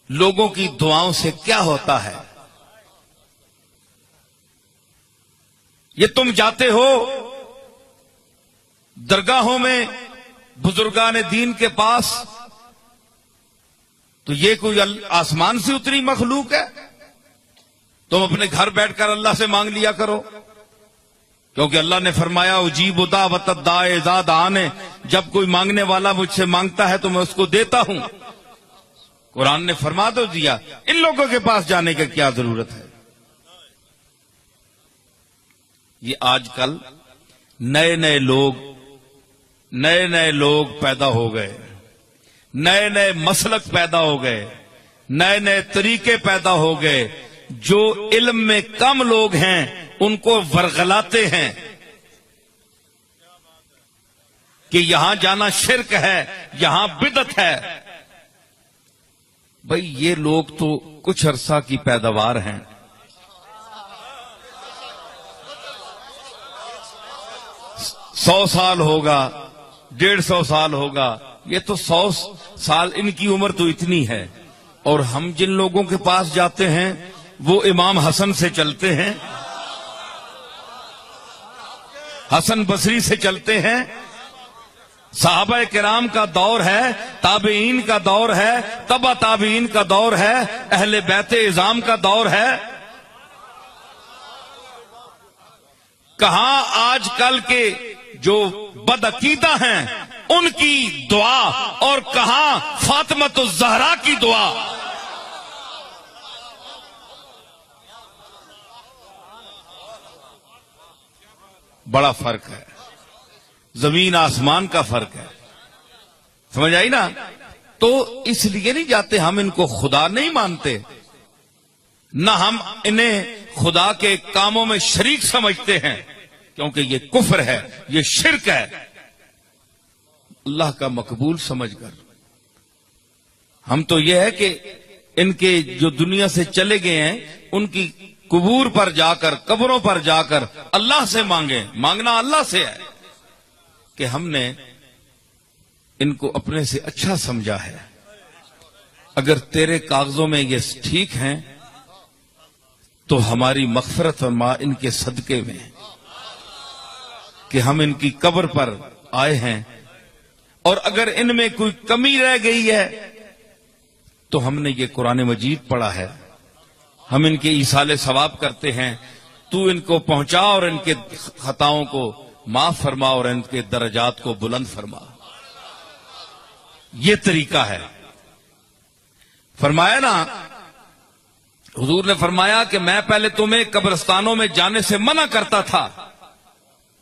لوگوں کی دعاؤں سے کیا ہوتا ہے؟ یہ تم جاتے ہو درگاہوں میں بزرگان دین کے پاس، تو یہ کوئی آسمان سے اتری مخلوق ہے؟ تم اپنے گھر بیٹھ کر اللہ سے مانگ لیا کرو، کیونکہ اللہ نے فرمایا اجیب دعوت الداع اذا دعان، جب کوئی مانگنے والا مجھ سے مانگتا ہے تو میں اس کو دیتا ہوں۔ قرآن نے فرما تو دیا، ان لوگوں کے پاس جانے کی کیا ضرورت ہے؟ یہ آج کل نئے نئے لوگ پیدا ہو گئے، نئے نئے مسلک پیدا ہو گئے، نئے نئے طریقے پیدا ہو گئے۔ جو علم میں کم لوگ ہیں ان کو ورغلاتے ہیں کہ یہاں جانا شرک ہے، یہاں بدعت ہے۔ بھئی یہ لوگ تو کچھ عرصہ کی پیداوار ہیں، 100 سال ہوگا، 150 سال ہوگا، یہ تو 100 سال ان کی عمر تو اتنی ہے۔ اور ہم جن لوگوں کے پاس جاتے ہیں وہ امام حسن سے چلتے ہیں، حسن بصری سے چلتے ہیں، صحابہ کرام کا دور ہے، تابعین کا دور ہے، تبع تابعین کا دور ہے، اہل بیت اعظام کا دور ہے۔ کہاں آج کل کے جو بدعقیدہ ہیں ان کی دعا، اور کہاں فاطمۃ الزہرا کی دعا۔ بڑا فرق ہے، زمین آسمان کا فرق ہے، سمجھ آئی نا؟ تو اس لیے نہیں جاتے، ہم ان کو خدا نہیں مانتے، نہ ہم انہیں خدا کے کاموں میں شریک سمجھتے ہیں، کیونکہ یہ کفر ہے، یہ شرک ہے۔ اللہ کا مقبول سمجھ کر ہم تو یہ ہے کہ ان کے جو دنیا سے چلے گئے ہیں ان کی قبور پر جا کر، قبروں پر جا کر اللہ سے مانگیں۔ مانگنا اللہ سے ہے کہ ہم نے ان کو اپنے سے اچھا سمجھا ہے، اگر تیرے کاغذوں میں یہ ٹھیک ہیں تو ہماری مغفرت فرما ان کے صدقے میں کہ ہم ان کی قبر پر آئے ہیں، اور اگر ان میں کوئی کمی رہ گئی ہے تو ہم نے یہ قرآن مجید پڑھا ہے، ہم ان کے ایصال ثواب کرتے ہیں، تو ان کو پہنچا اور ان کے خطاؤں کو معاف فرما اور ان کے درجات کو بلند فرما۔ یہ طریقہ ہے۔ فرمایا نا، حضور نے فرمایا کہ میں پہلے تمہیں قبرستانوں میں جانے سے منع کرتا تھا،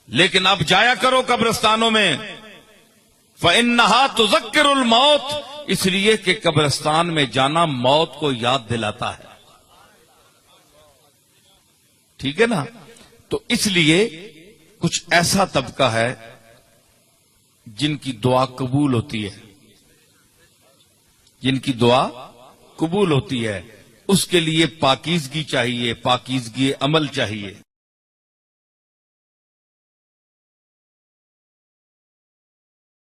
لیکن اب جایا کرو قبرستانوں میں، فَإِنَّهَا تُذَكِّرُ الْمَوْتِ، اس لیے کہ قبرستان میں جانا موت کو یاد دلاتا ہے۔ ٹھیک ہے نا؟ تو اس لیے کچھ ایسا طبقہ ہے جن کی دعا قبول ہوتی ہے، جن کی دعا قبول ہوتی ہے، اس کے لیے پاکیزگی چاہیے، پاکیزگی عمل چاہیے۔